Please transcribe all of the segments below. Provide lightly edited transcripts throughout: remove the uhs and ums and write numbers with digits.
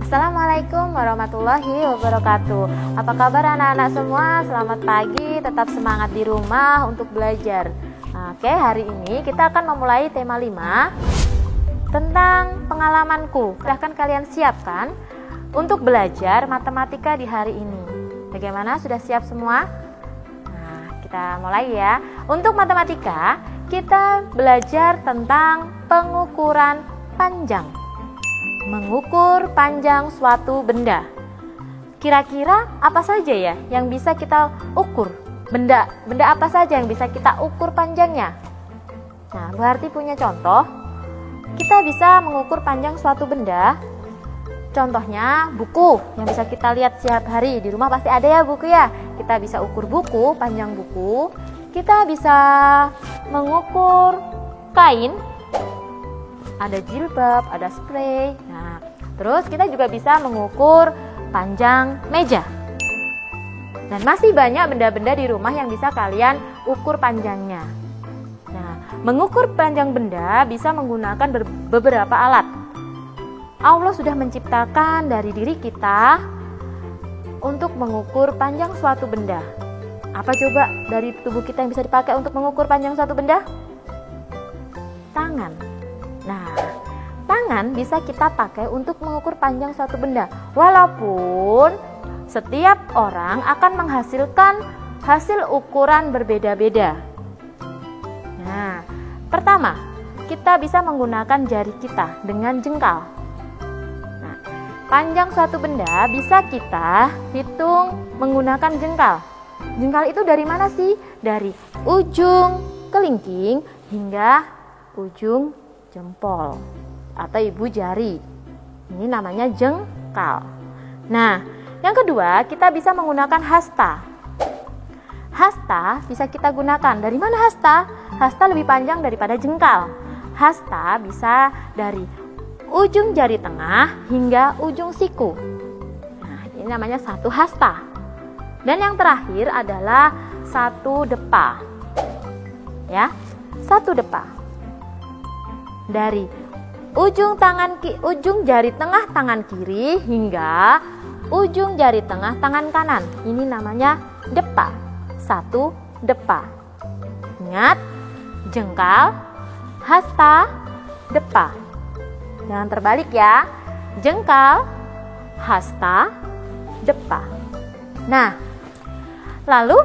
Assalamualaikum warahmatullahi wabarakatuh. Apa kabar anak-anak semua? Selamat pagi, tetap semangat di rumah untuk belajar. Oke, hari ini kita akan memulai tema 5 tentang pengalamanku. Silahkan kalian siapkan untuk belajar matematika di hari ini. Bagaimana? Sudah siap semua? Nah, kita mulai ya. Untuk matematika, kita belajar tentang pengukuran panjang. Mengukur panjang suatu benda. Kira-kira apa saja ya yang bisa kita ukur? Benda apa saja yang bisa kita ukur panjangnya? Nah, berarti punya contoh. Kita bisa mengukur panjang suatu benda. Contohnya buku yang bisa kita lihat setiap hari. Di rumah pasti ada ya buku ya. Kita bisa ukur buku, panjang buku. Kita bisa mengukur kain. Ada jilbab, ada spray. Nah, terus kita juga bisa mengukur panjang meja. Dan masih banyak benda-benda di rumah yang bisa kalian ukur panjangnya. Nah, mengukur panjang benda bisa menggunakan beberapa alat. Allah sudah menciptakan dari diri kita untuk mengukur panjang suatu benda. Apa coba dari tubuh kita yang bisa dipakai untuk mengukur panjang suatu benda? Tangan. Nah, tangan bisa kita pakai untuk mengukur panjang suatu benda. Walaupun setiap orang akan menghasilkan hasil ukuran berbeda-beda. Nah, pertama, kita bisa menggunakan jari kita dengan jengkal. Nah, panjang suatu benda bisa kita hitung menggunakan jengkal. Jengkal itu dari mana sih? Dari ujung kelingking hingga ujung jempol atau ibu jari. Ini namanya jengkal. Nah, yang kedua, kita bisa menggunakan hasta. Hasta bisa kita gunakan. Dari mana hasta? Hasta lebih panjang daripada jengkal. Hasta bisa dari ujung jari tengah hingga ujung siku. Nah, ini namanya satu hasta. Dan yang terakhir adalah satu depa. Ya, satu depa. Dari ujung jari tengah tangan kiri hingga ujung jari tengah tangan kanan. Ini namanya depa. Satu depa. Ingat, jengkal, hasta, depa. Jangan terbalik ya. Jengkal, hasta, depa. Nah, lalu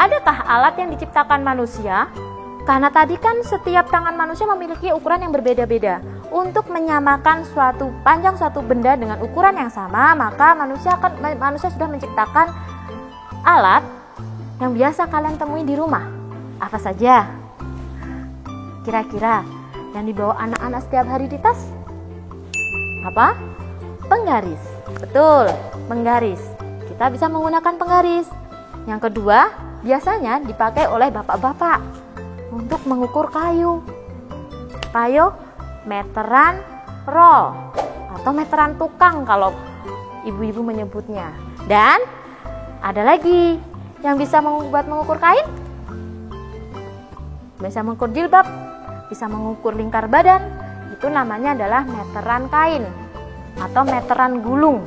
adakah alat yang diciptakan manusia? Karena tadi kan setiap tangan manusia memiliki ukuran yang berbeda-beda. Untuk menyamakan panjang suatu benda dengan ukuran yang sama, maka manusia sudah menciptakan alat yang biasa kalian temui di rumah. Apa saja? Kira-kira yang dibawa anak-anak setiap hari di tas? Apa? Penggaris. Betul, penggaris. Kita bisa menggunakan penggaris. Yang kedua, biasanya dipakai oleh bapak-bapak untuk mengukur kayu. Kayu meteran roll atau meteran tukang kalau ibu-ibu menyebutnya. Dan ada lagi yang bisa mengukur kain. Bisa mengukur jilbab, bisa mengukur lingkar badan. Itu namanya adalah meteran kain atau meteran gulung.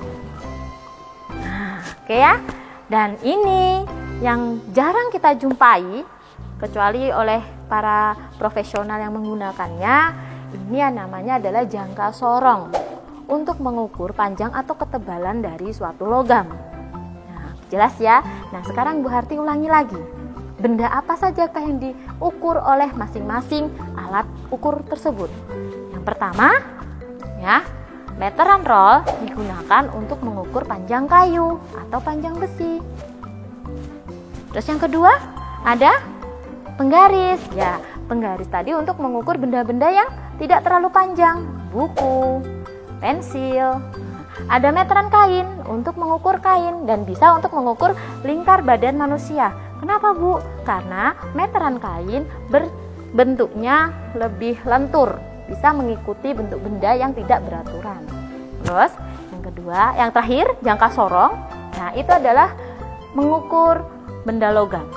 Nah, oke ya. Dan ini yang jarang kita jumpai kecuali oleh para profesional yang menggunakannya. Ini namanya adalah jangka sorong untuk mengukur panjang atau ketebalan dari suatu logam. Nah, jelas ya. Nah, sekarang Bu Harti ulangi lagi. Benda apa sajakah yang diukur oleh masing-masing alat ukur tersebut? Yang pertama, ya, meteran roll digunakan untuk mengukur panjang kayu atau panjang besi. Terus yang kedua, ada penggaris. Ya, penggaris tadi untuk mengukur benda-benda yang tidak terlalu panjang. Buku, pensil. Ada meteran kain untuk mengukur kain dan bisa untuk mengukur lingkar badan manusia. Kenapa, Bu? Karena meteran kain bentuknya lebih lentur, bisa mengikuti bentuk benda yang tidak beraturan. Terus, yang kedua, yang terakhir, jangka sorong. Nah, itu adalah mengukur benda logam.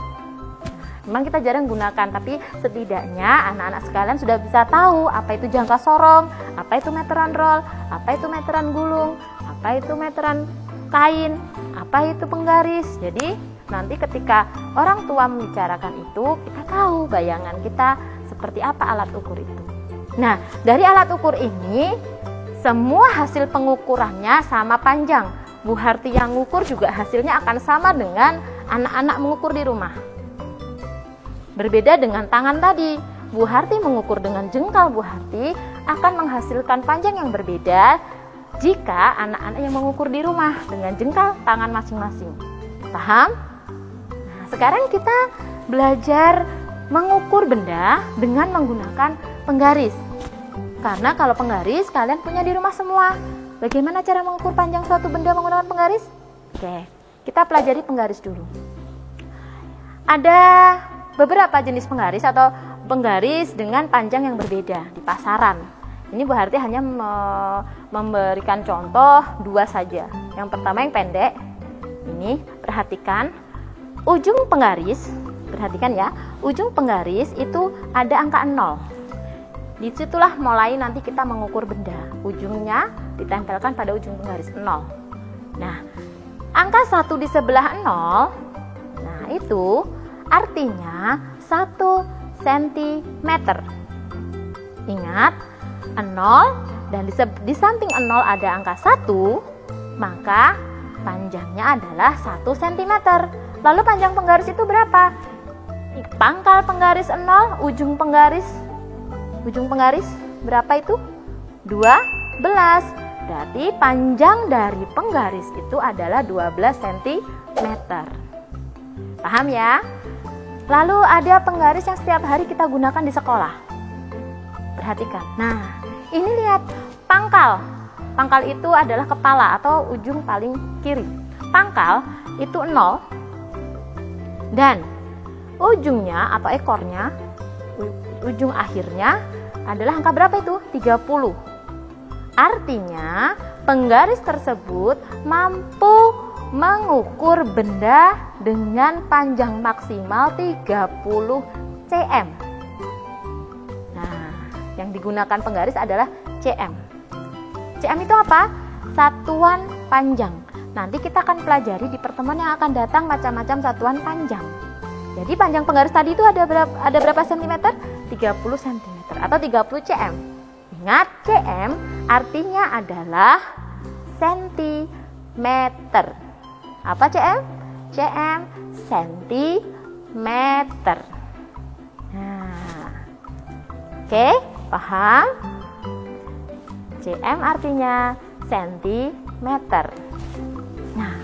Memang kita jarang gunakan, tapi setidaknya anak-anak sekalian sudah bisa tahu apa itu jangka sorong, apa itu meteran roll, apa itu meteran gulung, apa itu meteran kain, apa itu penggaris. Jadi nanti ketika orang tua membicarakan itu, kita tahu bayangan kita seperti apa alat ukur itu. Nah, dari alat ukur ini semua hasil pengukurannya sama panjang. Bu Harti yang ngukur juga hasilnya akan sama dengan anak-anak mengukur di rumah. Berbeda dengan tangan tadi, Bu Harti mengukur dengan jengkal Bu Harti akan menghasilkan panjang yang berbeda jika anak-anak yang mengukur di rumah dengan jengkal tangan masing-masing. Paham? Nah, sekarang kita belajar mengukur benda dengan menggunakan penggaris. Karena kalau penggaris kalian punya di rumah semua. Bagaimana cara mengukur panjang suatu benda menggunakan penggaris? Oke, kita pelajari penggaris dulu. Ada beberapa jenis penggaris atau penggaris dengan panjang yang berbeda di pasaran. Ini Bu Harti hanya memberikan contoh dua saja. Yang pertama yang pendek. Ini perhatikan ujung penggaris. Perhatikan ya, ujung penggaris itu ada angka 0. Disitulah mulai nanti kita mengukur benda. Ujungnya ditempelkan pada ujung penggaris 0. Nah, angka 1 di sebelah 0, nah itu artinya 1 cm. Ingat, 0 dan di samping 0 ada angka 1, maka panjangnya adalah 1 cm. Lalu panjang penggaris itu berapa? Pangkal penggaris 0, ujung penggaris berapa itu? 12. Berarti panjang dari penggaris itu adalah 12 cm. Paham ya? Lalu ada penggaris yang setiap hari kita gunakan di sekolah. Perhatikan. Nah, ini lihat pangkal. Pangkal itu adalah kepala atau ujung paling kiri. Pangkal itu 0 dan ujungnya atau ekornya, ujung akhirnya adalah angka berapa itu? 30. Artinya penggaris tersebut mampu mengukur benda dengan panjang maksimal 30 cm. Nah, yang digunakan penggaris adalah cm. Cm itu apa? Satuan panjang. Nanti kita akan pelajari di pertemuan yang akan datang macam-macam satuan panjang. Jadi panjang penggaris tadi itu ada berapa sentimeter? 30 cm atau 30 cm. Ingat, cm artinya adalah sentimeter. Apa cm? Cm sentimeter. Nah, oke, paham? Cm artinya sentimeter. Nah,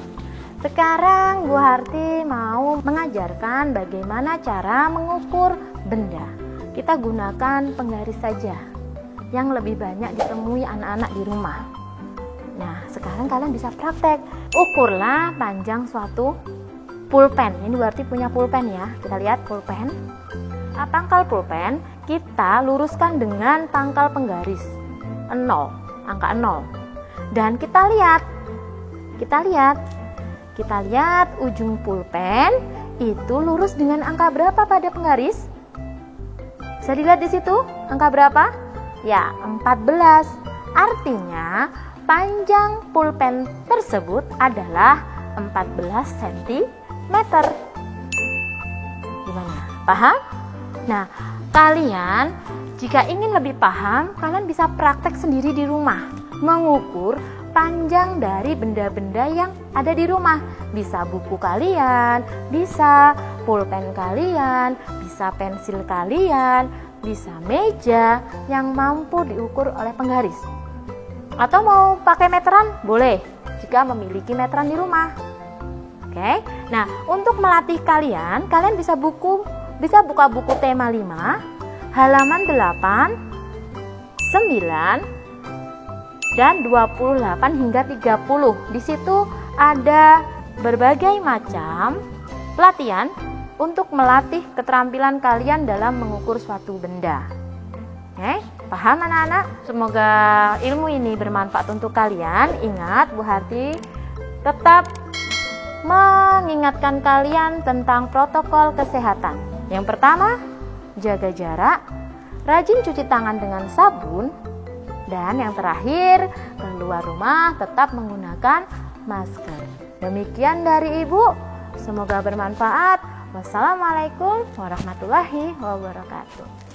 sekarang Bu Harti mau mengajarkan bagaimana cara mengukur benda. Kita gunakan penggaris saja yang lebih banyak ditemui anak-anak di rumah. Nah, sekarang kalian bisa praktek. Ukurlah panjang suatu pulpen. Ini berarti punya pulpen ya. Kita lihat pulpen. Pangkal pulpen kita luruskan dengan pangkal penggaris 0, angka 0. Dan kita lihat ujung pulpen itu lurus dengan angka berapa pada penggaris? Bisa dilihat di situ angka berapa? Ya, 14. Artinya panjang pulpen tersebut adalah 14 cm. Gimana? Paham? Nah, kalian jika ingin lebih paham, kalian bisa praktek sendiri di rumah, mengukur panjang dari benda-benda yang ada di rumah. Bisa buku kalian, bisa pulpen kalian, bisa pensil kalian, bisa meja yang mampu diukur oleh penggaris. Atau mau pakai meteran? Boleh, jika memiliki meteran di rumah. Oke. Nah, untuk melatih kalian bisa buka buku tema 5, halaman 8, 9, dan 28 hingga 30. Di situ ada berbagai macam pelatihan untuk melatih keterampilan kalian dalam mengukur suatu benda. Oke, paham anak-anak? Semoga ilmu ini bermanfaat untuk kalian. Ingat, Bu Harti tetap mengingatkan kalian tentang protokol kesehatan. Yang pertama, jaga jarak, rajin cuci tangan dengan sabun, dan yang terakhir, keluar rumah tetap menggunakan masker. Demikian dari Ibu, semoga bermanfaat. Wassalamualaikum warahmatullahi wabarakatuh.